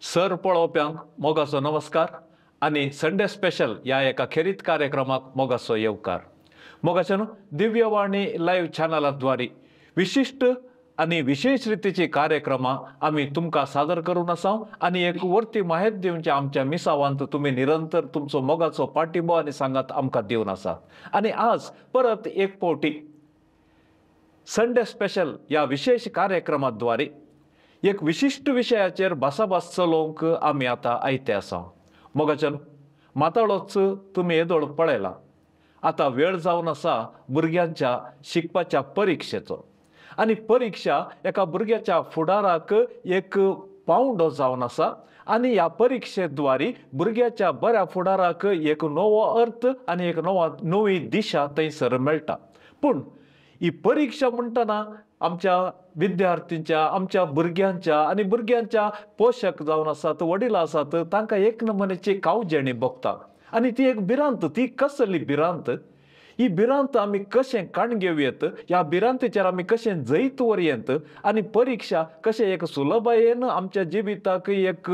Sir पळोवप्यांक मोगाचो नमस्कार आणि संडे स्पेशल या एका खेरीत कार्यक्रमाक मोगाचो येवकार. मोगाच्यानो दिव्यवाणी लाईव्ह चॅनलाद्वारे विशिष्ट आणि विशेष रीतीची कार्यक्रमां आम्ही तुमकां सादर करून आसा आणि एक वर्ती माहिती दिवच्या आमच्या मिसावांत तुम्ही निरंतर तुमचो मोगाचो पाठिंबो आणि सांगात आमकां दिवन आसा. आणि आज परत एक फावटी संडे स्पेशल या विशेष कार्यक्रमाद्वारे एक विशिष्ट विशयाचेर भासाभास चलोवंक आमी आतां आयते आसा. मोगाच्यान माताळोच तुमी येदोळ पळयला. आतां वेळ जावन आसा भुरग्यांच्या शिकपाच्या परिक्षेचो आणि परीक्षा एका भुरग्याच्या फुडाराक एक पावंडो जावन आसा आणि ह्या परीक्षेद्वारे भुरग्याच्या बऱ्या फुडाराक एक नवो अर्थ आणि एक नवी दिशा थंयसर मेळटा. पूण ही परीक्षा म्हणटना आमच्या विद्यार्थींच्या आमच्या भुरग्यांच्या आणि भुरग्यांच्या पोषक जावन आसात वडील आसात तांकां एक नमुन्याची कावजेणी भोगता आणि ती एक भिरांत. ती कसली भिरांत? ही भिरांत आमी कशें काण घेवयेत, ह्या भिरांतीचेर आमी कशें जैत वरयेत आणि परीक्षा कशें एक सुलभायेन आमच्या जिविताक एक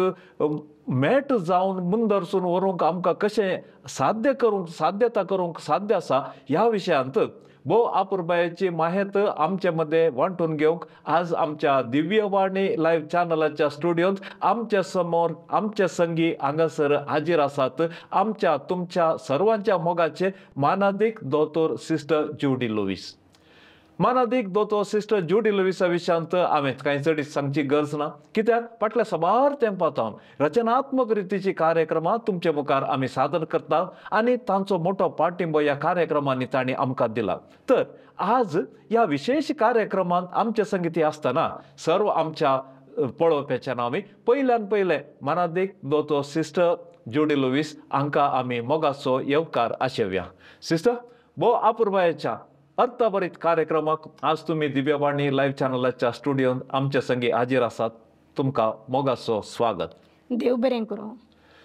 मेट जावन मुंदरसून व्हरूंक आमकां कशें साध्यता करूंक साध्य आसा ह्या विशयांत भोव आपुरबायेची माहिती आमचे मध्ये वांटून घेवंक आज आमच्या दिव्यवाणी लाईव्ह चॅनलाच्या स्टुडिओंत आमच्या समोर आमचे संगी हांगासर हाजीर आसात. आमच्या तुमच्या सर्वांच्या मोगाचे मानादीक दोतोर सिस्टर ज्युडी लुईस. मानादीक दोतोर सिस्टर ज्युडी लुईसा विशयांत हांवें कांय चड सांगची गरज ना, कित्याक फाटल्या सबार तेंपांतावन रचनात्मक रितीची कार्यक्रमां तुमचे मुखार आमी सादर करता आणि तांचो मोठो पाठिंबो ह्या कार्यक्रमांनी तांणी आमकां दिला. तर आज ह्या विशेष कार्यक्रमांत आमचे संगीती आसतना सर्व आमच्या पळोवप्याच्या नांवी पयल्यान पयले मानादीक दोतोर सिस्टर ज्युडी लुईस हांकां आमी मोगाचो येवकार आशेवया. सिस्टर, भोव आपुरबायेच्या अर्थभरीत कार्यक्रमाक आज तुम्ही दिव्यवाणी लाईव्ह चॅनलाच्या स्टुडिओंत आमचे संगी हाजीर आसात. तुमकां मोगाचो स्वागत. देव बरें करूं.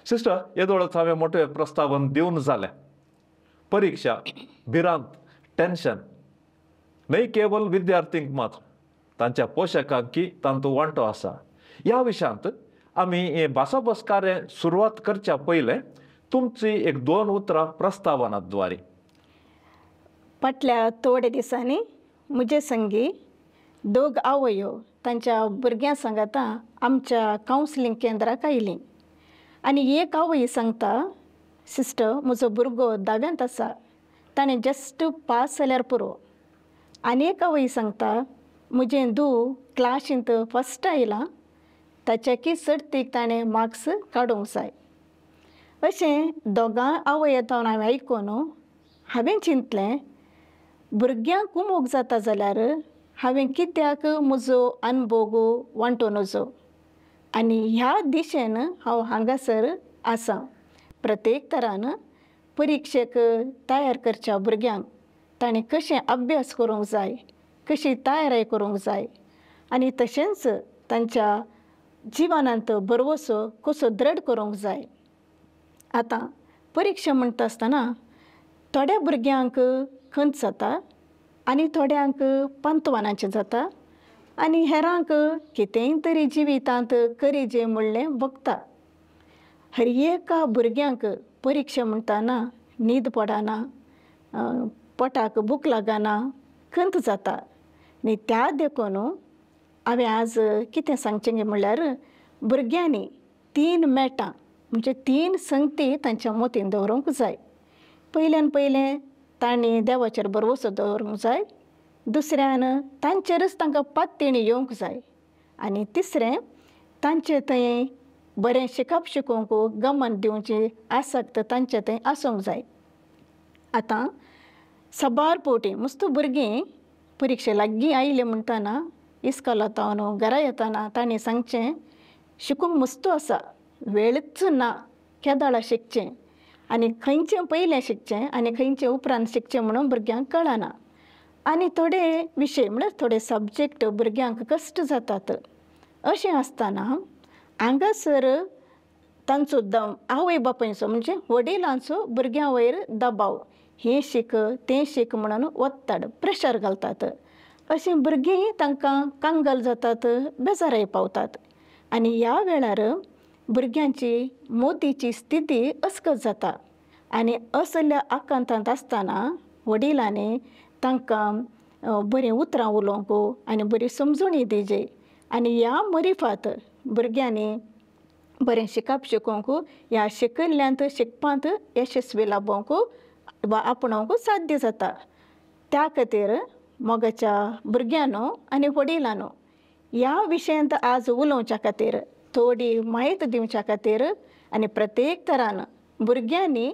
सिस्टर, येदोळच हांवें मोठे प्रस्तावन दिवन जालें. परीक्षा, भिरांत, टेन्शन न्हय केवळ विद्यार्थींक मात, तांच्या पोशकांकी तांचो वांटो आसा. ह्या विशयांत आमी हे भासाभास कार्य सुरवात करच्या पयले तुमची एक 2 उतरां प्रस्तावनाद्वारे. फाटल्या थोडे दिसांनी म्हजे संगी 2 आवयो तांच्या भुरग्यां सांगाता आमच्या कावन्सिलींग केंद्राक आयलीं आनी एक आवय सांगता, सिस्टर म्हजो भुरगो 10व्यांत आसा, ताणें जस्ट पास जाल्यार पुरो. आनी एक आवय सांगता, म्हजें धूव क्लासींत फस्ट आयलां, ताच्याकी सर्तीक ताणें मार्क्स काडूंक जाय. अशें दोगां आवयेतावन हांवें आयकून हांवें चिंतलें, भुरग्यांक उमोग जाता जाल्यार हांवें कित्याक म्हजो अनुभव वांटून वचो. आनी ह्या दिशेन हांव हांगासर आसां. प्रत्येक तरान परिक्षेक तयार करच्या भुरग्यांक ताणें कशें अभ्यास करूंक जाय, कशी तयारी करूंक जाय आनी तशेंच तांच्या जिवनांत भरवसो कसो दृढ करूंक जाय. आतां परिक्षा म्हणटा आसतना थोड्या भुरग्यांक खंत जाता आनी थोड्यांक पंतवानाचें जाता आनी हेरांक कितेंय तरी जिवितांत करिजें म्हणलें भोगता. हर एका भुरग्यांक परिक्षा म्हणटाना न्हीद पडना, पोटाक भूक लागना, खंत जाता. आनी त्या देखून हांवें आज कितें सांगचें गे म्हणल्यार भुरग्यांनी 3 मेटां म्हणजे 3 संगती तांच्या मतीन दवरूंक जाय. पयल्यान पयलें तांणी देवाचेर भरवसो दवरूंक जाय. दुसऱ्यान तांचेरच तांकां पात्तेणी येवंक जाय. आनी तिसरें तांचे थंय बरें शिकप शिकोवंक गमन दिवची आसक्त तांचे थंय आसूंक जाय. आतां सबार फावटी मस्त भुरगीं परिक्षा लागीं आयली म्हणटाना इस्कॉलांतावन घरा येताना तांणी सांगचें, शिकूंक मस्त आसा, वेळच ना, केदाळां शिकचें आनी खंयचें पयलें शिकचें आनी खंयचें उपरांत शिकचें म्हणून भुरग्यांक कळना. आनी थोडे विशय म्हळ्यार थोडे सब्जेक्ट भुरग्यांक कश्ट जातात. अशें आसतना हांगासर तांचो आवय बापायचो म्हणजे वडिलांचो भुरग्यां वयर दबाव, हें शिक तें शिक म्हणून वत्तड प्रेशर घालतात. अशीं भुरगीं तांकां कांगल जातात, बेजाराय पावतात. आनी ह्या वेळार भुरग्यांची मोतीची स्थिती अस्कत जाता आनी असल्या आकांतांत आसतना वडिलांनी तांकां बरीं उतरां उलोवंक आनी बरी समजुणी दिवचे आनी ह्या मरिफात भुरग्यांनी बरें शिकप शिकोवंक ह्या शिकयल्ल्यांत शिकपांत यशस्वी लाभोवंक वा आपणावंक साध्य जाता. त्या खातीर मोगाच्या भुरग्यांनो आनी वडिलांनो ह्या विशयांत आज उलोवच्या खातीर थोडी माहिती दिवच्या खातीर आनी प्रत्येक तरान भुरग्यांनी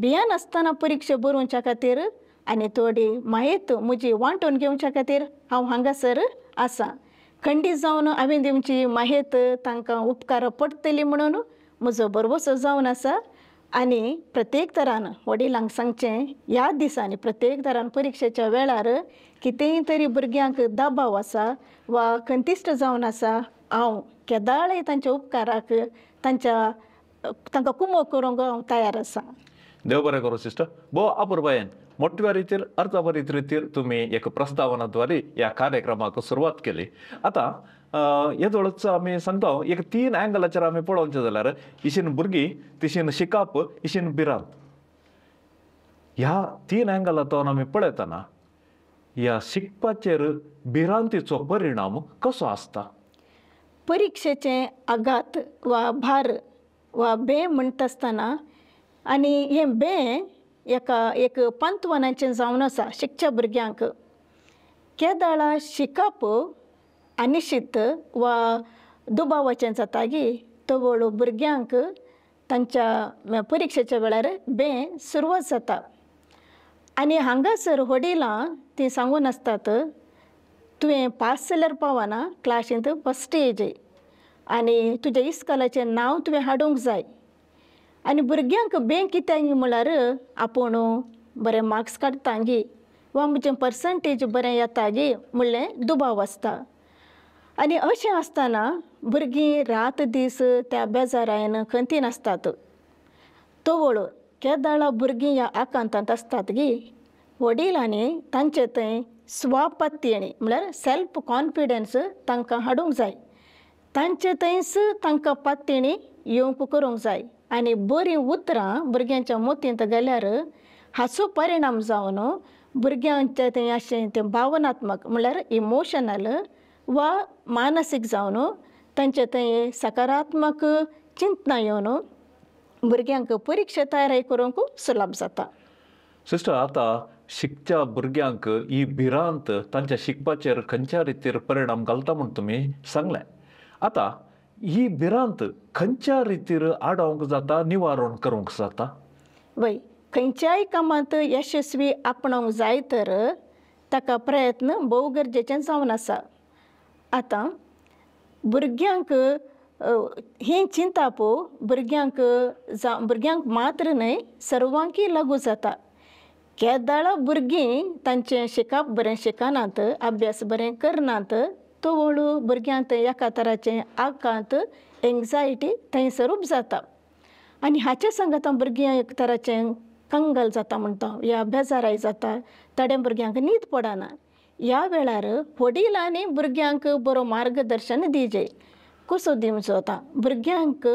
भियान आसतना परिक्षा बरोवच्या खातीर आनी थोडी माहिती म्हजी वांटून घेवच्या खातीर हांव हांगासर आसां. खंडीत जावन हांवें दिवची माहिती तांकां उपकार पडटली म्हणून म्हजो भरवोसो जावन आसा. आनी प्रत्येक तरान वडिलांक सांगचें ह्या दिसांनी प्रत्येक तरान परिक्षेच्या वेळार कितेंय तरी भुरग्यांक दबाव आसा वा खंतिश्ट जावन आसा हांव केदाळय तांच्या उपकाराक तांकां कुमो करूंक हांव तयार आसां. देव बरें करूं सिस्टर. भोव अपुर्बायेन मोठ्या रितीर अर्थभरीत रितीर तुम्ही एक प्रस्तावनाद्वारे या कार्यक्रमाक सुरवात केली. आता येदोळच आमी सांगता एक 3 अँगलाचेर आमी पळोवचें जाल्यार इशीन भुरगीं तिशीन शिकप इशीन भिरांत. ह्या 3 अँगलांतल्यान आमी पळयतना ह्या शिकपाचेर भिरांतीचो परिणाम कसो आसता. परिक्षेचे आघात वा भार वा भंय म्हणटा आसतना आनी हें भंय एक पंतवनाचें जावन आसा शिकच्या भुरग्यांक. केदाळा शिकप अनिश्चित वा दुबावाचें जातागी तवळ भुरग्यांक तांच्या परिक्षेच्या वेळार भंय सुरवात जाता. आनी हांगासर वडिलां ती सांगून आसतात तुवें पास जाल्यार पावना क्लासींत फस्ट स्टेज आनी तुज्या इस्कॉलाचें नांव तुवें हाडूंक जाय. आनी भुरग्यांक भंय कित्याक म्हळ्यार आपूण बरे मार्क्स काडटा गी वा म्हजें पर्संटेज बरें येता गी म्हणलें दुबाव आसता. आनी अशें आसतना भुरगीं रात दीस त्या बेजारायन खंतीन आसतात. तवळ केदाळा भुरगीं ह्या आकांतांत आसतात गी वडिलांनी तांचे थंय स्वापत्यणी म्हळ्यार सेल्फ कॉन्फिडन्स तांकां हाडूंक जाय. तांचे थंयच तांकां पातयणी येवंक करूंक जाय आनी बरीं उतरां भुरग्यांच्या मोतींत गेल्यार हाचो परिणाम जावन भुरग्यांचे थंय अशें तें भावनात्मक म्हळ्यार इमोशनल वा मानसीक जावन तांचे थंय सकारात्मक चिंतना येवन भुरग्यांक परिक्षा तयारी करूंक सुलभ जाता. सिस्टर आता शिकच्या भुरग्यांक ही भिरांत तांच्या शिकपाचेर खंयच्या रितीर परिणाम घालता म्हूण तुमी सांगलें. आता ही भिरांत खंयच्या रितीर आडावंक जाता निवारण करूंक जाता. वय खंयच्याय कामांत यशस्वी आपणावंक जाय तर ताका प्रयत्न भोव गरजेचें जावन आसा. आतां भुरग्यांक ही चिंता भुरग्यांक मात्र न्हय सर्वांकी लागू जाता. केदाळा भुरगीं तांचें शिकप बरें शिकनात अभ्यास बरें करनात तवळ भुरग्यांक एका तराचें आकांत एंग्जायटी थंयसरूच जाता. आनी हाचे सांगता भुरगीं एक तराचें कंगाल जाता म्हणटा ह्या बेजाराय जाता. थोड्या भुरग्यांक न्हीद पडना. ह्या वेळार वडिलांनी भुरग्यांक बरो मार्गदर्शन दिवचें. कसो दिवचो आतां भुरग्यांक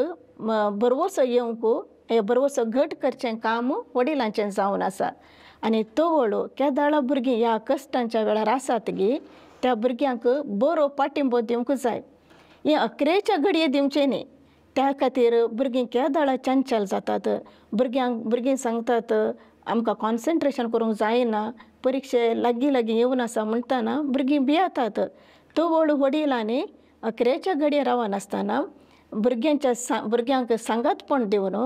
बरवोसो येवंक बरवोसो घट करचें काम वडिलांचें जावन आसा. आनी तवळ केदाळा भुरगीं ह्या कश्टांच्या वेळार आसात गी त्या भुरग्यांक बरो पाठिंबो दिवंक जाय. हें अकरेच्या घडये दिवचें न्ही. त्या खातीर भुरगीं केदाळा चंचल जातात. भुरगीं सांगतात आमकां कॉन्सन्ट्रेशन करूंक जायना परिक्षे लागीं येवन आसा म्हणटना भुरगीं भियेतात. तवळ वडिलांनी अकरेच्या घडये रावनासतना भुरग्यांक सांगातपण दिवन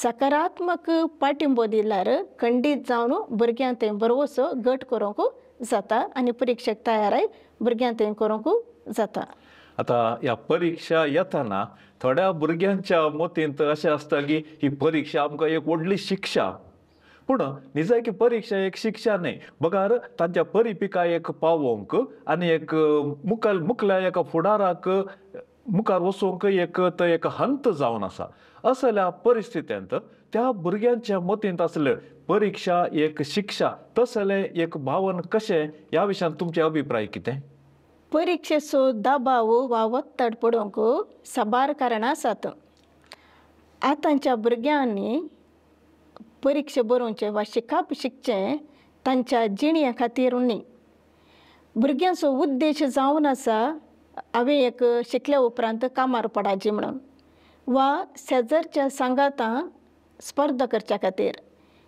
सकारात्मक पाठिंबो दिल्यार खंडीत जावन भुरग्यांक थंय बरवोसो घट करूंक जाता आनी परिक्षेक तयाराय भुरग्यांक थंय करूंक जाता. आता ह्या परीक्षा येतना थोड्या भुरग्यांच्या मतींत अशें आसता की ही परीक्षा आमकां एक व्हडली शिक्षा. पूण निजाय की परीक्षा एक शिक्षा न्हय बगार तांच्या परिपिकायेक पावोवंक आनी एक मुखल्या एका फुडाराक मुखार वचोवंक एक हंत जावन आसा. असल्या परिस्थितींत त्या भुरग्यांच्या मतींत आसले परीक्षा एक शिक्षा तसले एक भावन कशें ह्या विशयान तुमचे अभिप्राय कितें. परीक्षेचो दबाव वा वत्तड पडोवंक साबार कारणां आसात. आतांच्या भुरग्यांनी परीक्षा बरोवचे वा शिकप शिकचें तांच्या जिणये खातीर न्ही. भुरग्यांचो उद्देश जावन आसा हांवें एक शिकल्या उपरांत कामार पडाची म्हणून, वा शेजरच्या सांगातां स्पर्धा करच्या खातीर,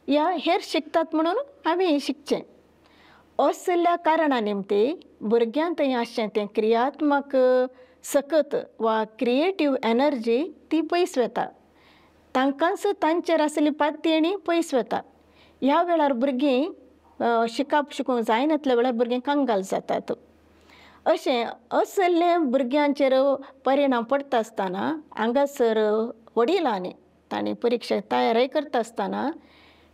या हेर शिकतात म्हणून हांवें शिकचें. असल्या कारणां निमती भुरग्यांक थंय आसचें तें क्रियात्मक सकत वा क्रिएटीव एनर्जी ती पयस वता. तांकांच तांचेर आसली पातयणी पयस वता. ह्या वेळार भुरगीं शिकप शिकूंक जायनातल्या वेळार भुरगीं कंगाल जातात. अशें असले भुरग्यांचेर परिणाम पडटा आसतना हांगासर वडिलांनी तांणी परीक्षेक तयारी करता आसतना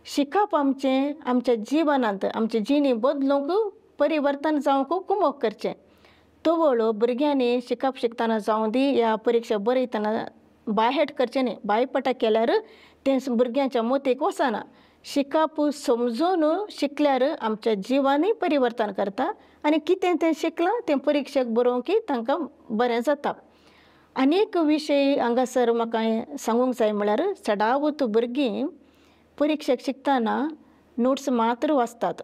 शिकप आमचें आमच्या जिवनांत आमची जिणी बदलूंक परिवर्तन जावंक कुमक करचें. तवळ भुरग्यांनी शिकप शिकतना जावं दी ह्या परीक्षा बरयतना बायहेट करचें न्ही. बायपटा केल्यार तें भुरग्यांच्या मोतीक वचना. शिकप समजून शिकल्यार आमच्या जिवानूय परिवर्तन करता आनी कितें तें शिकलां तें परीक्षेक बरोवंक तांकां बरें जाता. आनीक विशय हांगासर म्हाका सांगूंक जाय म्हळ्यार चडावत भुरगीं परीक्षेक शिकतना नोट्स मात्र वाचतात.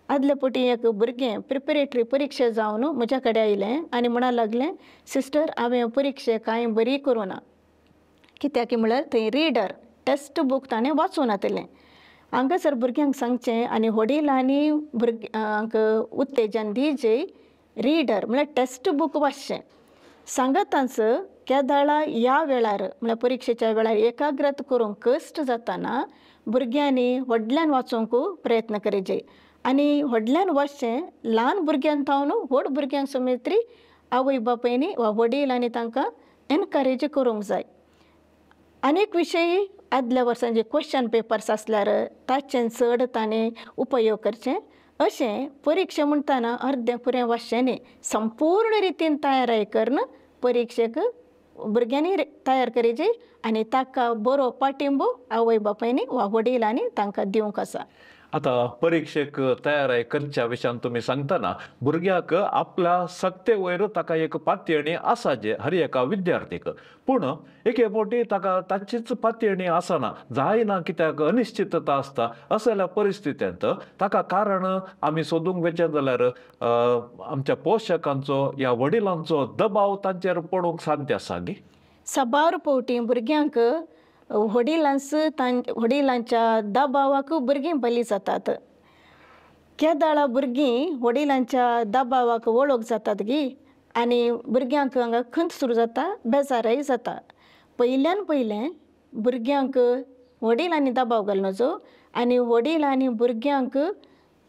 आदल्या फावटी एक भुरगें प्रिपेरेटरी परीक्षा जावन म्हज्या कडेन आयलें आनी म्हणूंक लागलें, सिस्टर हांवें परीक्षेक कांय बरी करूं ना. कित्याक म्हळ्यार थंय रिडर टेस्ट बूक ताणें वाचूं नातलें. हांगासर भुरग्यांक सांगचें आनी वडिलांनी भुरग्यांक उत्तेजन दिवचें, रिडर म्हळ्यार टेस्ट बूक वाचचें. सांगातांच केदाळा ह्या वेळार म्हळ्यार परीक्षेच्या वेळार एकाग्रत करूंक कश्ट जाताना भुरग्यांनी व्हडल्यान वाचूंक प्रयत्न करचें. आनी व्हडल्यान वाचचें ल्हान भुरग्यांक थावन व्हड भुरग्यांक समेत्री आवय बापायनी वा वडिलांनी तांकां एनकरेज करूंक जाय. आनीक विशय आदल्या वर्सांचे क्वेश्चन पेपर्स आसल्यार ताचें चड ताणें उपयोग करचें. अशें परीक्षा म्हणटाना अर्दें पुरें वाचचें न्ही. संपूर्ण रितीन तयारी करून परीक्षेक भुरग्यांनी तयार करचें आनी ताका बरो पाठिंबो आवय बापायनी वा वडिलांनी तांकां दिवंक आसा. आता परीक्षेक तयारी करच्या विशयान तुम्ही सांगतना भुरग्याक आपल्या सक्ते वयर ताका एक पातयणी आसा जे हर एका विद्यार्थीक, पूण एके फावटी ताका ताचीच पातयणी आसना, जायना कित्याक अनिश्चितता आसता. असल्या परिस्थितींत ताका कारण आमी सोदूंक वचें जाल्यार आमच्या पोशकांचो या वडिलांचो दबाव तांचेर पडूंक साध्य आसा न्ही. सबार फावटी भुरग्यांक वडिलांच्या दबावाक भुरगीं बली जातात. केदाळा भुरगीं वडिलांच्या दबावाक वळख जातात गी आनी भुरग्यांक हांगा खंत सुरू जाता, बेजारय जाता. पयल्यान पयलें भुरग्यांक वडिलांनी दबाव घालूं नजो आनी वडिलांनी भुरग्यांक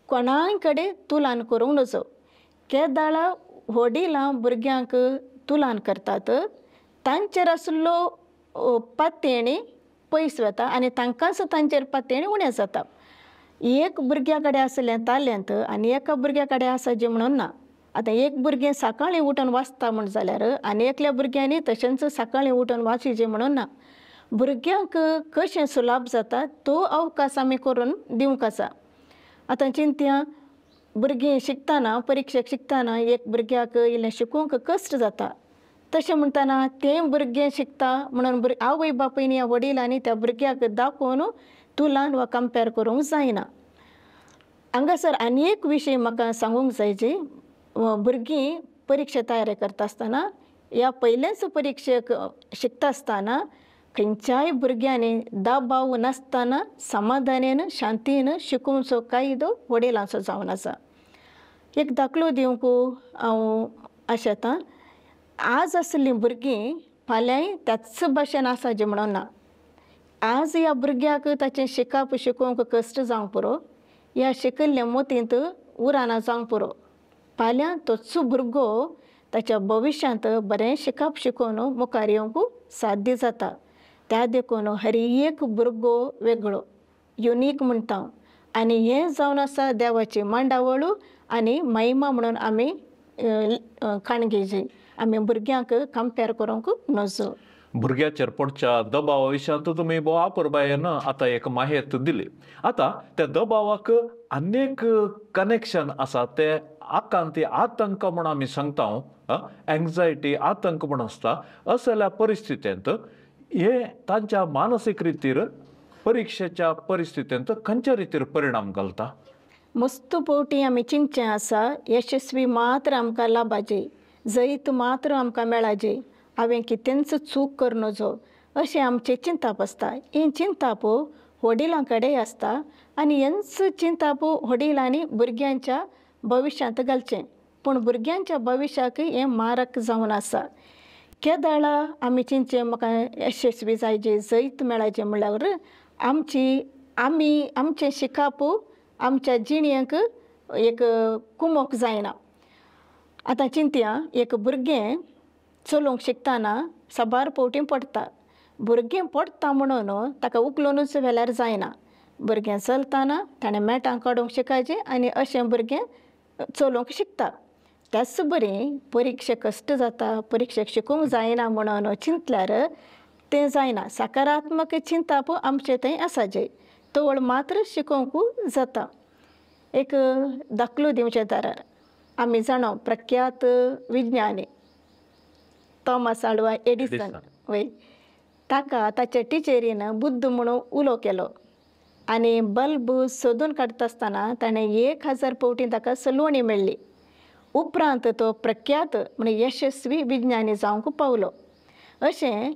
कोणाय कडेन तुलन करूंक नजो. केदाळा वडिलां भुरग्यांक तुलन करतात, तांचेर आसलो पातयणी पयस वता आनी तांकांच तांचेर पातयणी उणें जाता. एक भुरग्या कडेन आसलें टॅलंट आनी एका भुरग्या कडेन आसा जें म्हणून ना. आतां एक भुरगें सकाळीं उठून वाचता म्हण जाल्यार आनी एकल्या भुरग्यांनी तशेंच सकाळीं उठून वाचिचें म्हणून ना. भुरग्यांक कशें सुलाभ जाता तो अवकाश आमी करून दिवंक आसा. आतां चिंतया, भुरगीं शिकतना परीक्षेक शिकतना एक भुरग्याक इल्लें शिकूंक कश्ट जाता. तशें म्हणटाना तें भुरगें शिकता म्हणून आवय बापायनी वडिलांनी त्या भुरग्याक दाखोवन तुलन वा कंपेर करूंक जायना. हांगासर आनी एक विशय म्हाका सांगूंक जाय जी भुरगीं परीक्षा तयारी करता आसतना ह्या पयलेच परीक्षेक शिकता आसतना खंयच्याय भुरग्यांनी दबाव नासतना समाधानान शांतीन शिकूंचो कायदो वडिलांचो जावन आसा. एक दाखलो दिवंक हांव आशेतां. आज आसलीं भुरगीं फाल्यांय त्याच भाशेन आसा जें म्हणून ना. आज ह्या भुरग्याक ताचें शिकप शिकूंक कश्ट जावंक पुरो, ह्या शिकिल्ल्या मोतींत उराना जावंक पुरो. फाल्यां तोच भुरगो ताच्या भविश्यांत बरें शिकप शिकून मुखार येवंक साध्य जाता. त्या देखून हर एक भुरगो वेगळो, युनीक म्हणटा आनी हें जावन आसा देवाची मांडावळ आनी महिमा म्हणून आमी खाणगेची. आमी भुरग्यांक कंपेर करूंक नजो. भुरग्याचेर पडच्या दबावा विशयांत तुमी भोव आपुरबायेन आतां एक माहिती दिली. आतां त्या दबावाक अनेक कनेक्शन आसा ते आकांती आतंक म्हूण आमी सांगता, एंग्जायटी आतंक म्हूण आसता. असल्या परिस्थितींत हे तांच्या मानसीक रितीर परीक्षेच्या परिस्थितींत खंयच्या रितीर परिणाम घालता? मस्त पोवटी आमी चिंतचें आसा, यशस्वी मात्र आमकां लाभाचे, जैत मात्र आमकां मेळाचे, हांवें कितेंच चूक कर नजो, अशें आमचें चिंताप आसता. ही चिंताप वडिलां कडेन आसता आनी हेंच चिंताप वडिलांनी भुरग्यांच्या भविश्यांत घालचें. पूण भुरग्यांच्या भविश्याक हें मारक जावन आसा. केदाळा आमी चिंतचें म्हाका यशस्वी जायचें, जैत मेळाचें म्हणल्यार आमचें शिकप आमच्या जिणेक एक कुमोक जायना. आतां चिंतया, एक भुरगें चलोवंक शिकतना साबार फावटीं पडटा. भुरगें पडटा म्हणून ताका उखलूनच व्हेल्यार जायना. भुरगें चलतना ताणें मॅटां काडूंक शिकायचें आनी अशें भुरगें चलोवंक शिकता. त्याच बरें परिक्षेक कश्ट जाता, परिक्षेक शिकूंक जायना म्हणून चिंतल्यार तें जायना. सकारात्मक चिंताप आमचें थंय आसाचें, तवळ मात्र शिकोवंक जाता. एक दाखलो दिवचें तर आमी जाणो प्रख्यात विज्ञानी थॉमस आल्वा एडिसन, वय ताका ताच्या टिचेरीन बुद्ध म्हणून उलो केलो आनी बल्ब सोदून काडटा आसतना ताणें 1000 फावटीं ताका सलवणी मेळ्ळी. उपरांत तो प्रख्यात म्हणजे यशस्वी विज्ञानी जावंक पावलो. अशें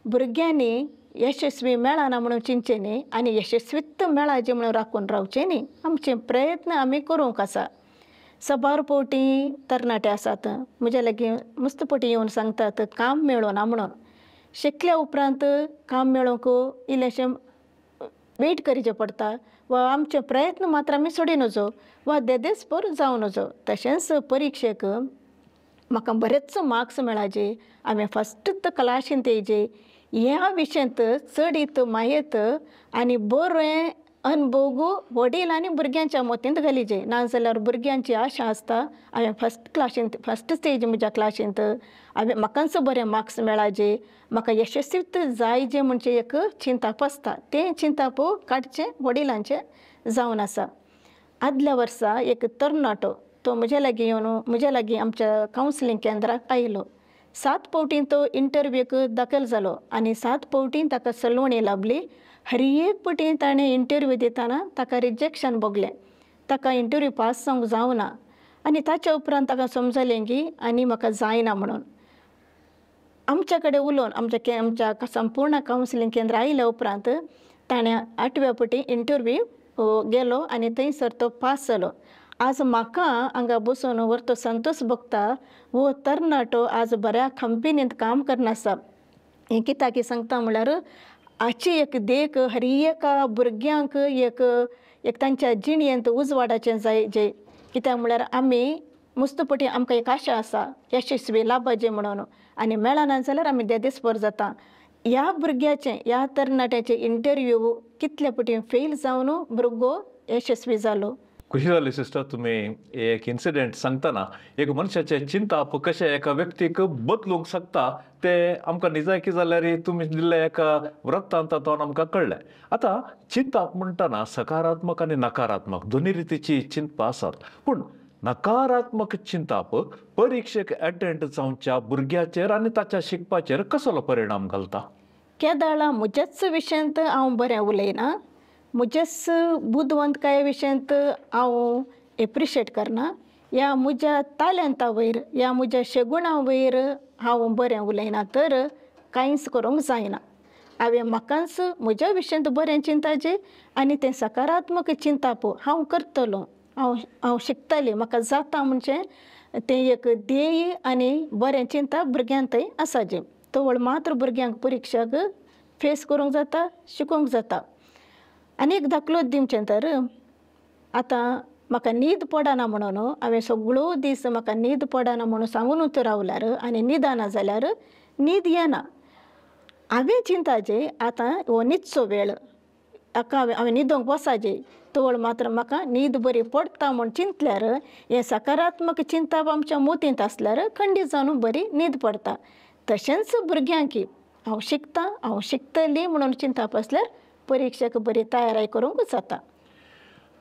भुरग्यांनी यशस्वी मेळना म्हणून चिंतचें न्ही आनी यशस्वीत मेळाचें म्हणून राखून रावचें न्ही. आमचे प्रयत्न आमी करूंक आसा. साबार फावटीं तरणाटे आसात, म्हज्या लागीं मस्त फावटीं येवन सांगतात काम मेळना म्हणून. शिकल्या उपरांत काम मेळोवंक इल्लेशें वेट करचें पडटा, वा आमचे प्रयत्न मात्र आमी सोडी नजो, वा देदेस्पर जावं नजो. तशेंच परिक्षेक म्हाका बरेच मार्क्स मेळाचे, हांवें फस्टच क्लासींत येयचे, ह्या विशयांत चड मायेत आनी बरें अनुभव वडील आनी भुरग्यांच्या मतींत घालीचे. नाजाल्यार भुरग्यांची आशा आसता हांवें फस्ट स्टेज म्हज्या क्लासींत म्हाकाच बरें मार्क्स मेळाचे, म्हाका यशस्वीत जायचें म्हणचे एक चिंताप आसता. तें चिंताप काडचें वडिलांचें जावन आसा. आदल्या वर्सा एक तरणाटो तो म्हज्या लागीं आमच्या कावन्सिलींग केंद्राक आयलो. 7 फावटीं तो इंटरव्यूक दाखल जालो आनी 7 फावटीं ताका सलवणी लाबली. हर एक फावटीं ताणें इंटरव्यू दितना ताका रिजेक्शन भोगलें. ताका इंटरव्यू पास जावंक जावना आनी ताच्या उपरांत ताका समजलें की आनी म्हाका जायना म्हणून. आमच्या कडेन उलोवन आमच्या संपूर्ण कावन्सिलींग केंद्र आयल्या उपरांत ताणें 8व्या फावटीं इंटरव्यू गेलो आनी थंयसर तो पास जालो. आज म्हाका हांगा बसून व्हरतो संतोश भोगता, वो तरणाटो आज बऱ्या कंपनींत काम करनासा. हें कित्याक सांगता म्हळ्यार हाची एक देख हर एका भुरग्यांक एक तांच्या जिणेंत उजवाडाचें जायचें. कित्याक म्हळ्यार आमी मस्त फावटीं आमकां एक आशा आसा यशस्वी लाभचें म्हणून, आनी मेळना जाल्यार आमी देदेस्पर जाता. ह्या भुरग्याचें ह्या तरणाट्याचें इंटरव्यू कितले फावटीं फेल जावन भुरगो यशस्वी जालो. खुशी जाली सिस्टर, तुम्ही एक इन्सिडेंट सांगतना एक मनशाचे चिंताप कशें एका व्यक्तीक बदलूंक शकता ते आमकां निजायकी जाल्यार तुमी दिल्ल्या एका वृत्तांतांतून आमकां कळ्ळें. आतां चिंताप म्हणटना सकारात्मक आनी नकारात्मक दोनी रितीची चिंतपां आसात. पूण नकारात्मक चिंताप परिक्षेक एटेंड जावच्या भुरग्याचेर आनी ताच्या शिकपाचेर कसलो परिणाम घालता? केदाळा म्हज्याच विशयांत हांव बरें उलयना, म्हजेच बुद्धवंतकाये विशयांत हांव एप्रिशिएट करना. ह्या म्हज्या तालंता वयर ह्या म्हज्या शेगुणा वयर हांव बरें उलयना तर कांयच करूंक जायना. हांवें म्हाकाच म्हज्या विशयांत बरें चिंताचें आनी तें सकारात्मक चिंताप हांव करतलों. हांव शिकतलें, म्हाका जाता म्हणचें तें एक ध्येय आनी बरें चिंताप भुरग्यांक थंय आसाचें. तवळ मात्र भुरग्यांक परिक्षाक फेस करूंक जाता, शिकोवंक जाता. आनी एक दाखलो दिवचें तर आतां म्हाका न्हीद पडना म्हणून हांवें सगळो दीस म्हाका न्हीद पडना म्हणून सांगूनच रावल्यार आनी न्हिदना जाल्यार न्हीद येना. हांवें चिंताचें आतां हो न्हिदचो वेळ, हाका हांवें न्हिदोंक वसाचें, तवळ मात्र म्हाका न्हीद बरी पडटा म्हूण चिंतल्यार हें सकारात्मक चिंताप आमच्या मतींत आसल्यार खंडीत जावन बरी न्हीद पडटा. तशेंच भुरग्यांकी हांव शिकतां, हांव शिकतलीं म्हणून चिंताप आसल्यार परिक्षेक बरी तयारी करूंक जाता.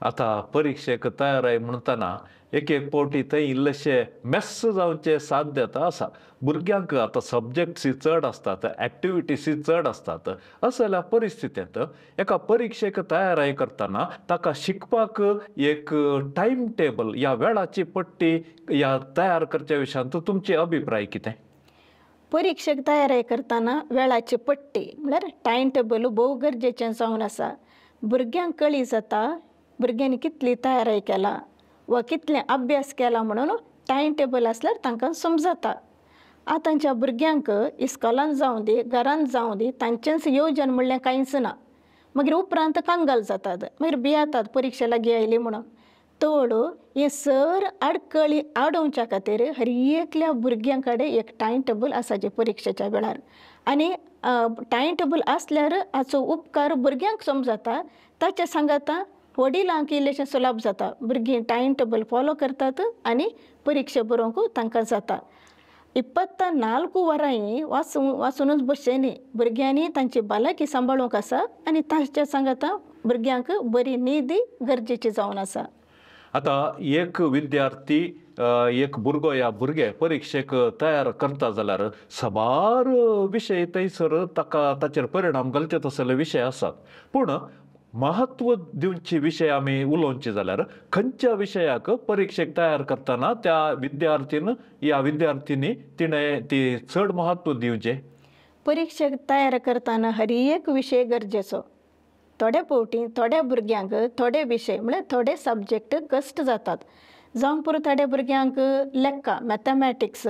आता परीक्षेक तयाराय म्हणटाना एक एक पावटी थंय इल्लेशे मेस्स जावचे साध्यता आसा. भुरग्यांक आतां सब्जेक्ट्सी चड आसतात, एक्टिविटीसी चड आसतात. असल्या परिस्थितींत एका परीक्षेक तयाराय करतना ताका शिकपाक एक टायम टेबल या वेळाची पट्टी या तयार करच्या विशयांत तुमचे अभिप्राय कितें? परीक्षेक तयारी करतना वेळाची पट्टी म्हळ्यार टायम टेबल भोव गरजेचें जावन आसा. भुरग्यांक कळी जाता भुरग्यांनी कितली तयारी केला वा कितले अभ्यास केला म्हणून टायम टेबल आसल्यार तांकां समजता. आतांच्या भुरग्यांक इस्कॉलान जावं दी घरांत जावं दी तांचेंच येवजण म्हणलें कांयच ना. मागीर उपरांत कांगाल जातात, मागीर भियेतात परीक्षा लागीं आयली म्हणून. तोडू हे सर आडकळी आडोवच्या खातीर हर एकल्या भुरग्यां कडेन एक टायम टेबल आसाचे परीक्षेच्या वेळार. आनी टायम टेबल आसल्यार हाचो उपकार भुरग्यांक समजता. ताचे सांगता वडिलांक इल्लेशें सुलभ जाता. भुरगीं टायम टेबल फॉलो करतात आनी परीक्षा बरोवंक तांकां जाता. 24 वरांय वाचूनच बसचें भुरग्यांनी तांची भलायकी सांबाळूंक आसा आनी ताचे सांगता भुरग्यांक बरी न्हीद गरजेची जावन आसा. आता एक विद्यार्थी एक भुरगो या भुरगे परीक्षेक तयार करता जाल्यार साबार विशय थंयसर ताका ताचेर परिणाम घालचे तसले विशय आसात. पूण महत्व दिवचे विशय आमी उलोवचे जाल्यार खंयच्या विशयाक परीक्षेक तयार करतना त्या विद्यार्थीन या विद्यार्थीनी तिणें ती चड महत्व दिवचें? परीक्षेक तयार करतना हर एक विशय गरजेचो. थोड्या फावटी थोड्या भुरग्यांक थोडे विशय म्हळ्यार थोडे सब्जेक्ट कश्ट जातात. जावं पुरो थोड्या भुरग्यांक लेक्का मॅथमॅटिक्स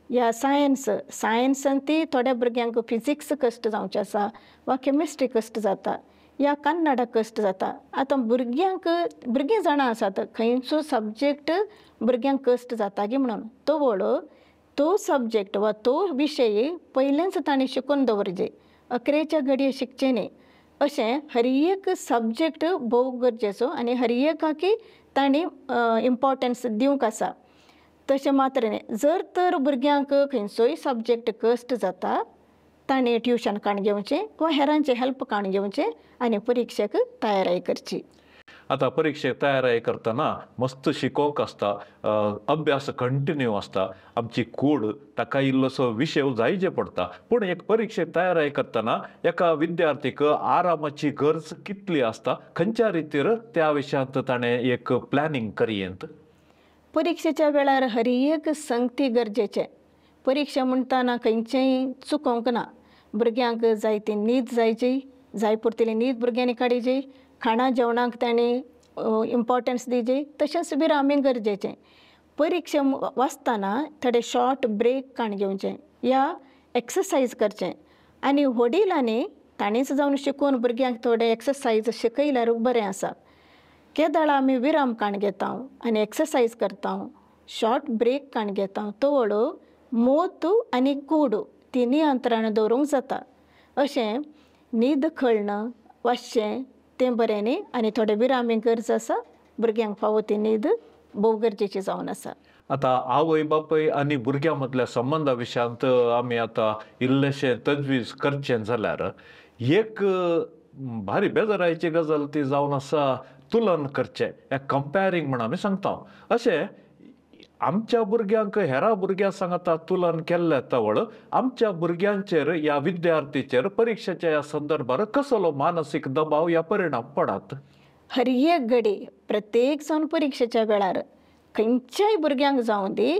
या सायन्सान ती थोड्या भुरग्यांक फिजिक्स कश्ट जावचें आसा वा केमिस्ट्री कश्ट जाता या कन्नडा कश्ट जाता. आतां भुरगीं जाणां आसात खंयचो सब्जेक्ट भुरग्यांक कश्ट जाता गे म्हणून. तो सब्जेक्ट वा तो विशय पयलेंच ताणें शिकून दवरचें, अकरेच्या घडये शिकचें न्ही. अशें हर एक सब्जेक्ट भोव गरजेचो आनी हर एकाकी तांणी इम्पॉर्टन्स दिवंक आसा. तशें मात्र न्ही. जर तर भुरग्यांक खंयचोय सब्जेक्ट कश्ट जाता ताणें ट्युशन काण घेवचें वा हेरांचें हेल्प काण घेवचें आनी परीक्षेक तयारी करची. आता परीक्षेक तयारी करतना मस्त शिकोवंक आसता, अभ्यास कंटिन्यू आसता, आमची कूड ताका इल्लोसो विशय जायचे पडटा. पूण एक परीक्षेक तयारी करतना एका विद्यार्थीक आरामाची गरज कितली आसता, खंयच्या रितीर त्या विशयांत ताणें एक प्लॅनिंग करयेंत? परीक्षेच्या वेळार हर एक संगती गरजेचें. परीक्षा म्हणटाना खंयचेंय चुकोवंक ना. भुरग्यांक जाय ती न्हीद जायची, जाय पुरतली न्हीद भुरग्यांनी काडची, खाणा जेवणाक तांणी इम्पॉर्टन्स दिवची, तशेंच विरामय गरजेचें. परीक्षा वाचतना थोडे शॉर्ट ब्रेक काण घेवचें या एक्सरसायज करचें. आनी वडिलांनी ताणीच जावन शिकून भुरग्यांक थोडे एक्सरसायज शिकयल्यार बरें आसा. केदाळा आमी विराम काण घेता आनी एक्सरसायज करता, शॉर्ट ब्रेक काण घेता, तवळू मोत आनी कूड ती नियंत्रण दवरूंक जाता. अशें न्हीद खळणं वाचचें तें बरें न्ही आनी थोडे विरामी गरज आसा. भुरग्यांक फावो ती न्हीद भोव गरजेची जावन आसा. आता आवय बापूय आनी भुरग्यां मदल्या संबंदा विशयांत आमी आतां इल्लेशें तजवीज करचें जाल्यार एक भारी बेजारायची गजाल ती जावन आसा तुलन करचें, कंपेरींग म्हण आमी सांगता. अशें आमच्या भुरग्यांक हेरा भुरग्यां सांगता तुलन केल्ले तवळ आमच्या भुरग्यांचेर या विद्यार्थीचेर परीक्षेच्या ह्या संदर्भार कसलो मानसीक दबाव या परिणाम पडात? हर एक घडी प्रत्येक जावन परीक्षेच्या वेळार खंयच्याय भुरग्यांक जावं दी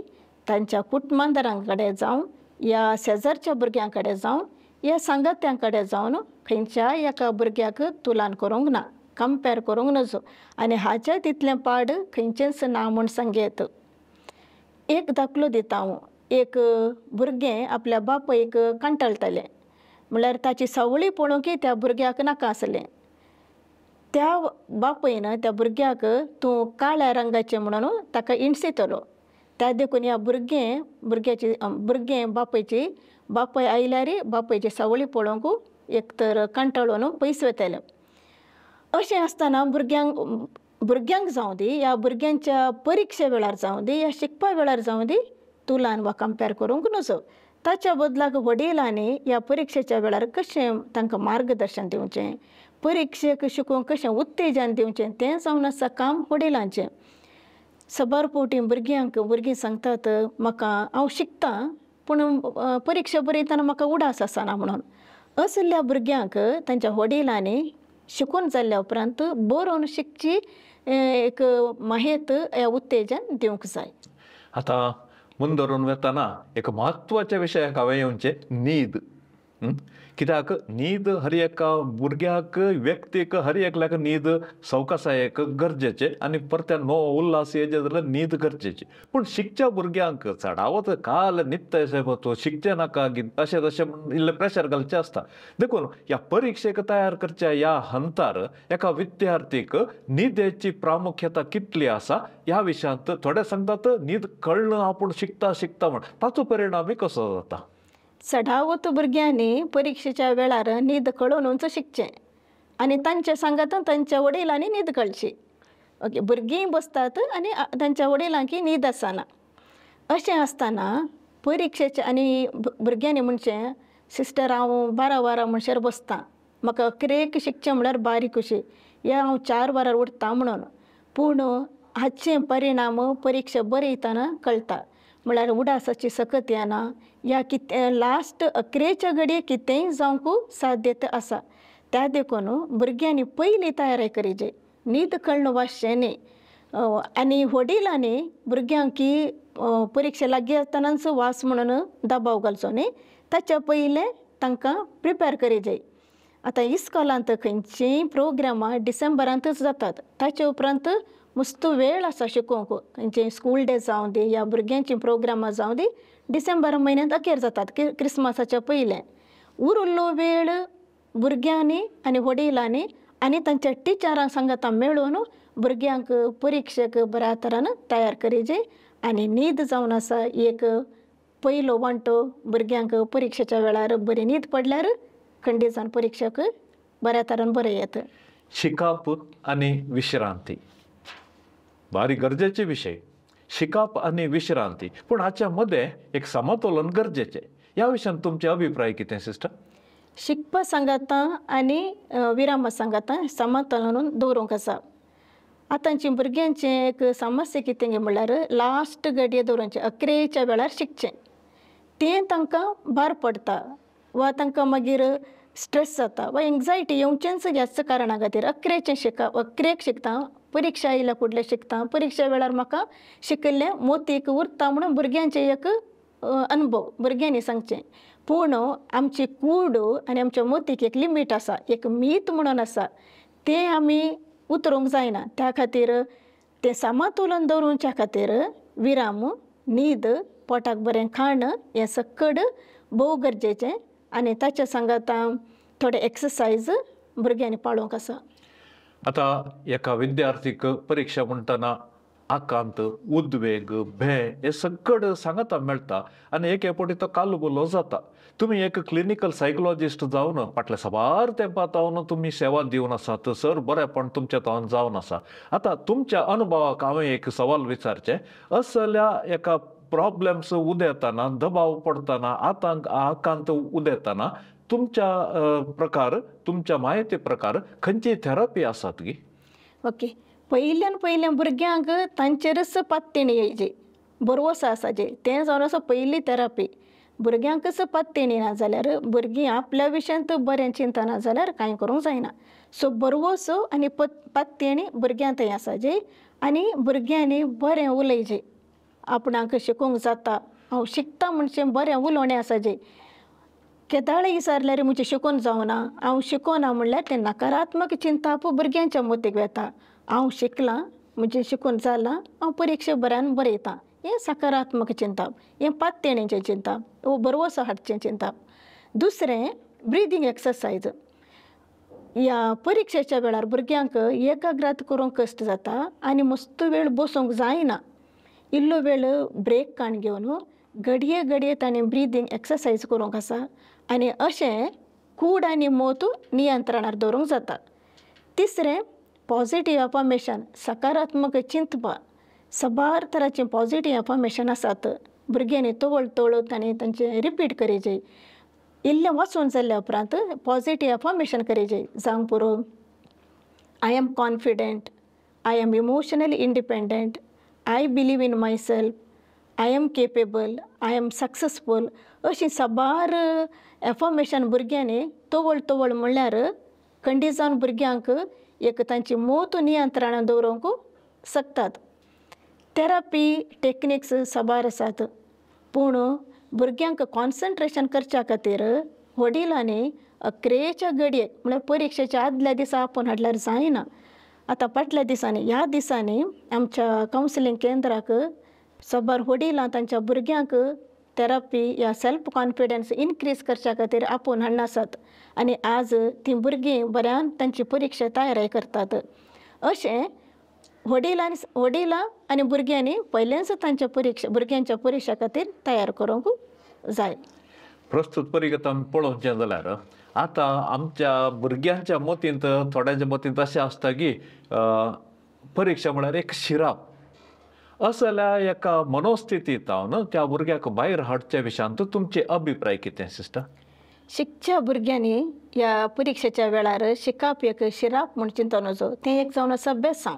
तांच्या कुटुंबांतरां कडेन जावं या शेजारच्या भुरग्यां कडेन जावं या सांगात्यां कडेन जावन खंयच्याय एका भुरग्याक तुलन करूंक ना, कंपेर करूंक नजो. आनी हाचें तितलें पाड खंयचेंच ना म्हूण सांगेत. एक दाखलो दिता हांव. एक भुरगें आपल्या बापायक कंटाळटालें म्हळ्यार ताची सवळी पळोवंकय त्या भुरग्याक नाका आसलें. त्या बापायन त्या भुरग्याक तूं काळ्या रंगाचें म्हणून ताका इंडसितलो. त्या देखून ह्या भुरगें बापाय आयल्यार बापायची सवळी पळोवंक एक तर कंटाळून पयस वयतालें. अशें आसतना भुरग्यांक जावं दी या भुरग्यांच्या परीक्षे वेळार जावं दी या शिकपा वेळार जावं दी तुलन वा कंपेर करूंक नजो. ताच्या बदलाक वडिलांनी ह्या परीक्षेच्या वेळार कशें तांकां मार्गदर्शन दिवचें, परिक्षेक शिकोवंक कशें उत्तेजन दिवचें तें जावन आसा काम वडिलांचें. सबार फावटी भुरगीं सांगतात म्हाका हांव शिकतां पूण परिक्षा बरयतना म्हाका उडास आसना म्हणून. असल्या भुरग्यांक तांच्या वडिलांनी शिकून जाल्ल्या उपरांत बरोवन शिकची एक माहेत उत्तेजन दिवंक जाय. आता ಮುಂದೆ धरून वेताना एक म्हत्वाच्या विशयाक हांवें येवचें न्हीद. कित्याक न्हीद हर एका भुरग्याक व्यक्तीक हर एकल्याक न्हीद सवकासायेक गरजेचें आनी परत्या नवो उल्हास येजे जाल्यार न्हीद गरजेची. पूण शिकच्या भुरग्यांक चडावत काल न्हिदता हिसब तूं शिकचें नाका अशें तशें इल्लें प्रेशर घालचें आसता. देखून ह्या परिक्षेक तयार करच्या ह्या हंतार एका विद्यार्थीक न्हिदेची प्रामुख्यता कितली आसा ह्या विशयांत थोडे सांगतात न्हीद कळना आपूण शिकता म्हण ताचो परिणामय कसो जाता. चडावत भुरग्यांनी परिक्षेच्या वेळार न्हीद कळोवनूच शिकचें आनी तांच्या सांगात तांच्या वडिलांनी न्हीद कळची. ओके, भुरगीं बसतात आनी तांच्या वडिलांकी न्हीद आसना. अशें आसतना परिक्षेचे आनी भुरग्यांनी म्हणचें सिस्टर हांव 12 वरां म्हणसर बसतां, म्हाका 11 शिकचें म्हणल्यार बारीक कशी या हांव 4 वरार उठतां म्हणून. पूण हाचे परिणाम परिक्षा बरयतना कळटा. म्हळ्यार उडासाची सकत येना या कितें लास्ट 11च्या घडये कितेंय जावंक साध्यता आसा. त्या देखून भुरग्यांनी पयलीं तयारी करची, न्हीद कळना वाचचें न्ही. आनी वडिलांनी भुरग्यांक की परिक्षा लागीं आसतनाच वाच म्हणून दबाव घालचो न्ही, ताच्या पयलें तांकां प्रिपेर करचें. आतां इस्कॉलांत खंयचीय प्रोग्रामां डिसेंबरांतच जातात, ताचे उपरांत मस्त वेळ आसा शिकोवंक. खंयचें स्कूल डे जावं दी या भुरग्यांची प्रोग्रामां जावं दी डिसेंबर म्हयन्यांत अखेर जातात क्रिस्मसाच्या पयलें. उरिल्लो वेळ भुरग्यांनी आनी वडिलांनी आनी तांच्या टिचरांक सांगाता मेळून भुरग्यांक परिक्षेक बऱ्या तरान तयार करचें. आनी न्हीद जावन आसा एक पयलो वांटो भुरग्यांक परिक्षेच्या वेळार बरी न्हीद पडल्यार खंडीत जावन परिक्षेक बऱ्या तरान बरें येता. शिकप आनी विश्रांती भारी गरजेचे विशय. शिकप आनी विश्रांती, पूण हाच्या मदें एक समतोलन गरजेचें. ह्या विशयान तुमचे अभिप्राय कितें सिस्टर? शिकपा सांगाता आनी विरामा सांगाता समतोलन दवरूंक आसा. आतांची भुरग्यांचें एक समस्या कितें गे म्हणल्यार लास्ट घडये दवरचें 11च्या वेळार शिकचें तें तांकां भार पडटा वा तांकां मागीर स्ट्रेस जाता वा एंग्जायटी येवचेंच ह्याच कारणा खातीर 11चें शिकप 11क शिकता परिक्षा येयल्या फुडलें शिकता परिक्षा वेळार म्हाका शिकिल्लें मोतीक उरता म्हणून भुरग्यांचें एक अनुभव भुरग्यांनी सांगचें. पूण आमची कूड आनी आमच्या मोतीक एक लिमीट आसा, एक मीत म्हणून आसा, तें आमी उतरूंक जायना. त्या खातीर तें समतोलन दवरूच्या खातीर विराम, न्हीद, पोटाक बरें खाण हें सकड भोव गरजेचें. आनी ताच्या सांगाता थोडे एक्सरसायज भुरग्यांनी पाळोवंक आसा. आतां एका विद्यार्थीक परिक्षा म्हणटना आकांत, उद्वेग, भंय हे सकड सांगता मेळटा आनी एके फावटी तो कालबुलो जाता. तुमी एक क्लिनिकल सायकोलॉजिस्ट जावन फाटल्या सबार तेंपातावन तुमी सेवा दिवन आसात, सर बरेंपण तुमच्या तोंड जावन आसा. आतां तुमच्या अनुभवाक हांवें एक सवाल विचारचें. असल्या एका प्रॉब्लेम्स उदेताना, दबाव पडतना, आकांत उदेताना तुमच्या प्रकार, तुमच्या माहिती प्रकार खंयची थेरपी आसात गी? ओके, पयल्यान भुरग्यांक तांचेरच पात्तेणी येयची, बरवोस आसाचे, तें जावन आसा पयली थेरपी. भुरग्यांकच पात्तेणी ना जाल्यार भुरगीं आपल्या विशयांत बरें चिंतना जाल्यार कांय करूंक जायना. सो बरवोस आनी पात्तेणी भुरग्यांक थंय आसाचे आनी भुरग्यांनी बरें उलयचें. आपणाक शिकूंक जाता, हांव शिकता म्हणचें बरें उलोवणें आसाचें. केदाळे विचारल्यार म्हजें शिकून जावना, हांव शिकोना म्हणल्यार तें नकारात्मक चिंताप भुरग्यांच्या मतीक येता. हांव शिकलां, म्हजें शिकून जालां, हांव परिक्षा बऱ्यान बरयतां, हें सकारात्मक चिंताप, हें पात्तेणेचें चिंताप, वो बरवोस हाडचें चिंताप. दुसरें ब्रिदींग एक्सरसायज. ह्या परिक्षेच्या वेळार भुरग्यांक एकाग्रात करूंक कश्ट जाता आनी मस्त वेळ बसूंक जायना. इल्लो वेळ ब्रेक काण घेवन घडये ताणें ब्रिदींग एक्सरसायज करूंक आसा आनी अशें कूड आनी मोत नियंत्रणार दवरूंक जाता. तिसरें पॉझिटीव अफर्मेशन, सकारात्मक चिंतपा. सबार तरांचीं पॉझिटीव अफर्मेशन आसात, भुरग्यांनी तवळ ताणें तांचें रिपीट करचें. इल्लें वचून जाल्ल्या उपरांत पॉझिटिव्ह अफर्मेशन करचें जावंक पुरो I am confident, I am emotionally independent, I believe in myself, I am capable, I am successful अशीं साबार एफर्मेशन भुरग्यांनी तवळ म्हणल्यार खंडी जावन भुरग्यांक एक तांची मोत नियंत्रणान दवरूंक शकतात. थेरपी टेक्निक्स साबार आसात, पूण भुरग्यांक कॉन्सन्ट्रेशन करच्या खातीर वडिलांनी अकरेच्या घडयेक म्हळ्यार परीक्षेच्या आदल्या दिसा आपोवन हाडल्यार जायना. आतां फाटल्या दिसांनी ह्या दिसांनी आमच्या कावन्सिलींग केंद्राक साबार वडिलां तांच्या भुरग्यांक थेरपी या सेल्फ कॉन्फिडन्स इनक्रीज करच्या खातीर आपोवन हाडना आसात आनी आज तीं भुरगीं बऱ्यान तांची परीक्षा तयारी करतात. अशें वडिलां आनी भुरग्यांनी पयलेंच तांच्या भुरग्यांच्या परीक्षा खातीर तयार करूंक जाय. प्रस्तुत परिगत आमी पळोवचें जाल्यार आतां आमच्या भुरग्यांच्या मतींत थोड्यांच्या मतींत अशें आसता की परीक्षा म्हळ्यार एक शिराप. असं जाल्यार एका मनोस्थितींत हांव त्या भुरग्याक भायर हाडचे विशयांत तुमचे अभिप्राय कितें सिस्टर? शिकच्या भुरग्यांनी ह्या परीक्षेच्या वेळार शिकप एक शिराप म्हूण चिंतू नजो. तें एक जावन आसा बेसांव.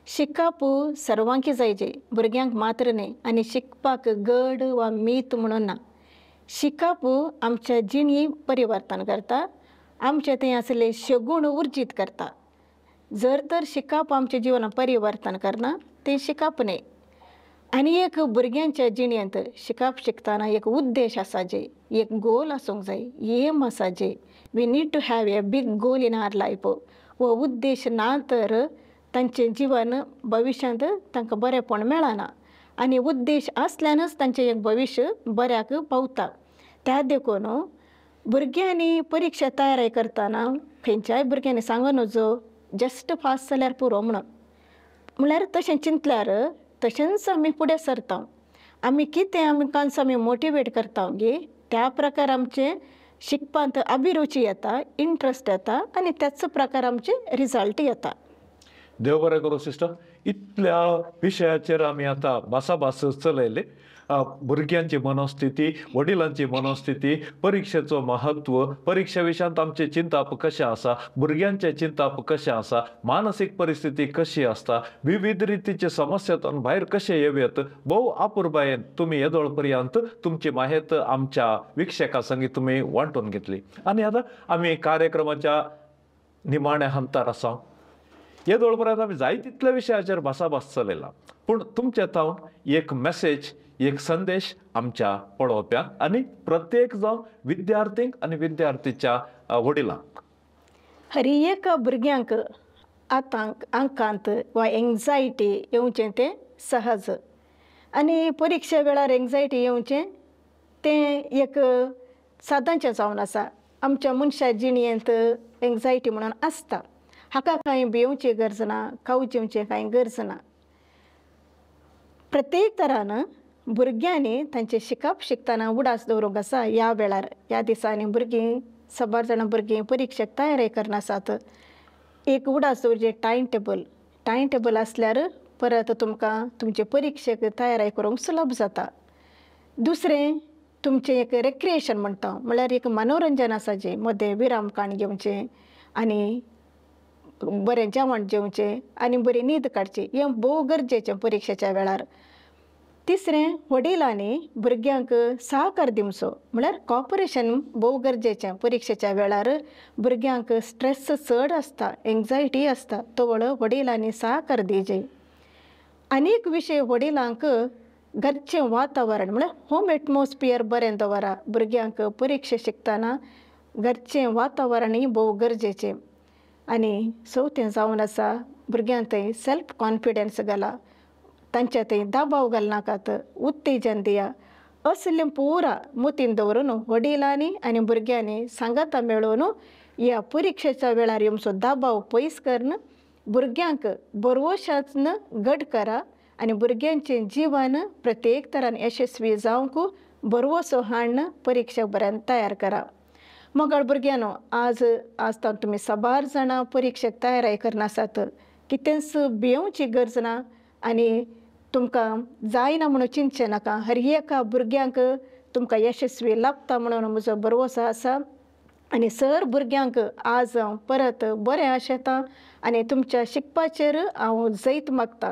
शिकप सर्वांकी जायचें, भुरग्यांक मात्र न्ही. आनी शिकपाक गड वा मीत म्हणून ना. शिकप आमच्या जिणी परिवर्तन करता, आमचे थंय आसले शगूण उर्जीत करता. जर तर शिकप आमच्या जिवनात परिवर्तन करना तें शिकप न्ही. आनी एक भुरग्यांच्या जिणेंत शिकतना एक उद्देश आसाचे, एक गोल आसूंक जाय, एम आसाचे. We need to have a big goal in our life. हो उद्देश ना तर तांचें जिवन भविश्यांत तांकां बरेंपण मेळना. आनी उद्देश आसल्यानच तांचें एक भविश्य बऱ्याक पावता. त्या देखून भुरग्यांनी परीक्षा तयारी करतना खंयच्याय भुरग्यांनी सांगूं नजो जस्ट पास जाल्यार पुरो म्हणून. म्हळ्यार तशें चिंतल्यार तशेंच आमी फुडें सरता. आमी कितें आमी मोटिवेट करता गे त्या प्रकार आमचें शिकपांत अभिरुची येता, इंट्रस्ट येता आनी त्याच प्रकार आमचे रिजल्ट येता. देव बरें करूं सिस्टर. इतल्या विशयाचेर आमी आतां भासाभास चलयले. भुरग्यांची मनोस्थिती, वडिलांची मनोस्थिती, परीक्षेचो महत्व, परीक्षे विशयांत आमचे चिंतप कशें आसा, भुरग्यांचे चिंतप कशें आसा, मानसीक परिस्थिती कशी आसता, विविध रितीचे समस्यातून भायर कशें येवयत, भोव आपुरबायेन तुमी येदोळ पर्यंत तुमची माहिती आमच्या विक्षकां संगी तुमी वांटून घेतली. आनी आतां आमी कार्यक्रमाच्या निमाण्या हंतार आसा. येदोळ पर्यंत आमी जाय तितल्या विशयाचेर भासाभास चलयला, पूण तुमचे तावन एक मेसेज, एक संदेश आमच्या पळोवप्यांक आनी प्रत्येक जावन विद्यार्थींक आनी विद्यार्थीच्या वडिलांक. हर एक भुरग्यांक आंकांत वा एंग्जायटी येवचें तें सहज. आनी परीक्षे वेळार एंग्जायटी येवचें तें एक सादांचें जावन आसा. आमच्या मनशा जिणेंत एंग्जायटी म्हणून आसता. हाका कांय भिवची गरज ना, खावचें कांय गरज ना. प्रत्येक तरान भुरग्यांनी तांचें शिकतना उडास दवरूंक आसा. ह्या वेळार ह्या दिसांनी भुरगीं साबार जाणां भुरगीं परीक्षेक तयारी करना आसात. एक उडास दवरचें टायम टेबल आसल्यार परत तुमकां तुमचे परीक्षेक तयारी करूंक सुलभ जाता. दुसरें तुमचें एक रेक्रिएशन म्हणटा म्हळ्यार एक मनोरंजन आसाचें. मदें विराम काण घेवचें आनी बरें जेवण जेवचें आनी बरी न्हीद काडची. हें भोव गरजेचें परीक्षेच्या वेळार. तिसरें वडिलांनी भुरग्यांक सहकार दिवचो म्हळ्यार कॉपरेशन भोव गरजेचें. परीक्षेच्या वेळार भुरग्यांक स्ट्रेस चड आसता, एंग्जायटी आसता, तवळ वडिलांनी सहकार दिवचें. आनीक विशय वडिलांक घरचें वातावरण म्हळ्यार होम एटमॉस्फियर बरें दवरा. भुरग्यांक परीक्षा शिकतना घरचें वातावरणय भोव गरजेचें. आनी चवथें जावन आसा भुरग्यांक थंय सेल्फ कॉन्फिडन्स घाला. तांच्या थंय दबाव घालनाकात, उत्तेजन दिया. असलें पुरा मतीन दवरून वडिलांनी आनी भुरग्यांनी सांगाता मेळून ह्या परीक्षेच्या वेळार येवचो दबाव पयस करन भुरग्यांक बरोवशान घट करा आनी भुरग्यांचें जिवन प्रत्येक तरान यशस्वी जावंक बरोवसो हाडन परीक्षेक बऱ्यान तयार करा. मोगाळ भुरग्यांनो, आज तुमी साबार जाणां परीक्षेक तयारी करना आसात. कितेंच भिवची गरज ना आनी तुमकां जायना म्हणून चिंतचें नाका. हर एका भुरग्यांक तुमकां यशस्वी लागता म्हणून म्हजो भरवोसो आसा आनी सर भुरग्यांक आज हांव परत बरें आशेतां आनी तुमच्या शिकपाचेर हांव जैत मागतां.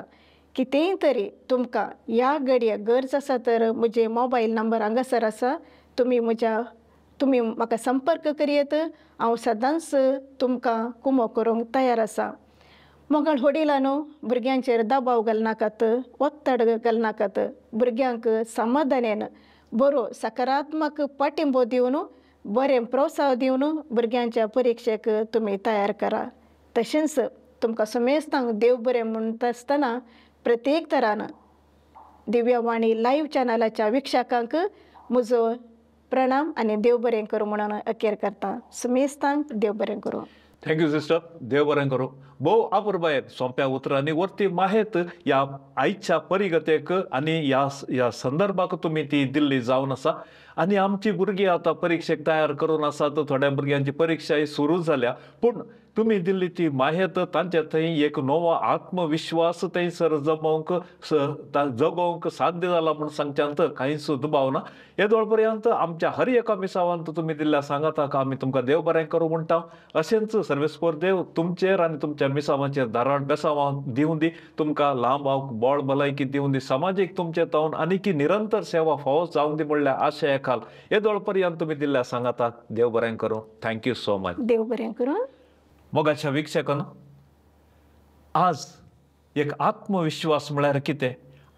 कितेंय तरी तुमकां ह्या घडये गरज आसा तर म्हजे मोबायल नंबर हांगासर आसा. तुमी म्हाका संपर्क करियेत. हांव सदांच तुमकां कुमो करूंक तयार आसा. मोगाळ वडिलांनो, भुरग्यांचेर दबाव घालनाकात, वत्तड घालनाकात. भुरग्यांक समाधानान बरो सकारात्मक पाठिंबो दिवन बरें प्रोत्साह दिवन भुरग्यांच्या परिक्षेक तुमी तयार करा. तशेंच तुमकां समेस्तांक देव बरें म्हणटा आसतना प्रत्येक तरान दिव्यवाणी लायव्ह चॅनलाच्या विक्षकांक म्हजो प्रणाम आनी देव बरें करूं म्हणून अखेर करता. समेस्तांक देव बरें करूं. Thank you sister. देव बरें करूं. भोव अपुर्बायेन सोंप्या उतरांनी वरती माहेत ह्या आयच्या परिगतेक आनी ह्या संदर्भाक तुमी ती दिल्ली जावन आसा. आनी आमची भुरगीं आतां परिक्षेक तयार करून आसात. थोड्या भुरग्यांची परिक्षाय सुरू जाल्या. पूण तुमी दिल्ली ती माहेत तांचे थंय एक नवो आत्मविश्वास थंयसर जगोवंक साध्य जाला म्हूण सांगच्यांत कांयच दुबाव ना. येदोळ पर्यंत आमच्या हर एका मिसावांत तुमी दिल्ल्या सांगाताक आमी तुमकां देव बरें करूं म्हणटा. अशेंच सर्वेस्पर देव तुमचेर आनी तुमच्या मिसावांचेर धाराड बेसांवां दिवं दी. तुमकां लांबावक बळ भलायकी दिवं दी. समाजीक तुमचे तावन आनीकी निरंतर सेवा फावो जावंक दी म्हणल्या आशया खाल येदोळ पर्यंत तुमी दिल्ल्या सांगाताक देव बरें करूं. Thank you so much. देव बरें करूं. मोगाच्या वीक्षकांनो, आज एक आत्मविश्वास म्हळ्यार कितें?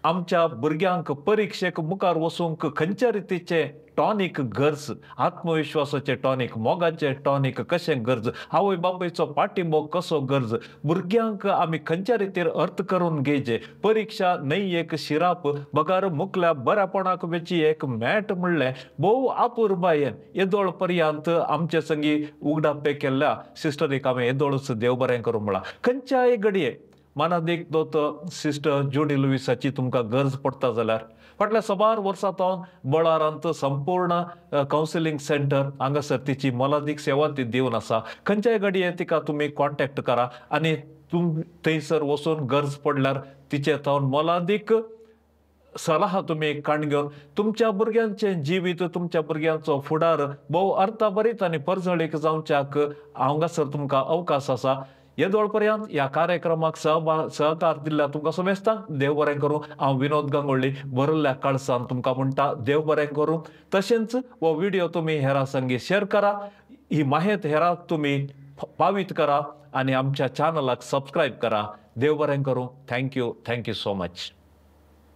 आमच्या भुरग्यांक परिक्षेक मुखार वचूंक खंयच्या रितीचे टॉनीक गरज, आत्मविश्वासाचे टॉनीक, मोगाचे टॉनीक कशें गरज, आवय बापायचो पाठिंबो कसो गरज, भुरग्यांक आमी खंयच्या रितीर अर्थ करून घेवचे. परीक्षा न्हय एक शिराप, बगार मुखल्या बऱ्यापणाक वेची एक मॅट म्हणलें भोव आपुर्बायेन येदोळ पर्यंत आमचे संगी उगडापे केल्ल्या सिस्टरीक हांवें येदोळच देव बरें करूं म्हणला. खंयच्याय घडये मनादेक दोत सिस्टर जुडी लुईसाची तुमकां गरज पडटा जाल्यार फाटल्या 6 वर्सां बळारांत संपूर्ण कावन्सिलींग सेंटर हांगासर तिची मोलादीक सेवा ती दिवन आसा. खंयच्याय घडये तिका तुमी कॉन्टॅक्ट करा आनी थंयसर वचून गरज पडल्यार तिचे तावन मोलादीक सलाह तुमी काण घेवन तुमच्या भुरग्यांचें जिवीत, तुमच्या भुरग्यांचो फुडार भोव अर्थभरीत आनी परजळीक जावच्याक हांगासर तुमकां अवकाश आसा. येदोळ पर्यंत ह्या कार्यक्रमाक सहकार दिल्ल्या तुमकां समेस्तांक देव बरें करूं. हांव विनोद गांगुळी बरयल्ल्या कळसान तुमकां म्हणटा देव बरें करूं. तशेंच हो व्हिडिओ तुमी हेरां संगी शेअर करा. ही माहिती हेरांक तुमी पावीत करा आनी आमच्या चॅनलाक सबस्क्रायब करा. देव बरें करूं. Thank you so much.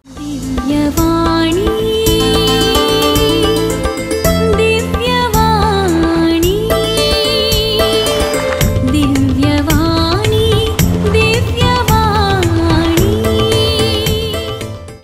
दिव्यवाणी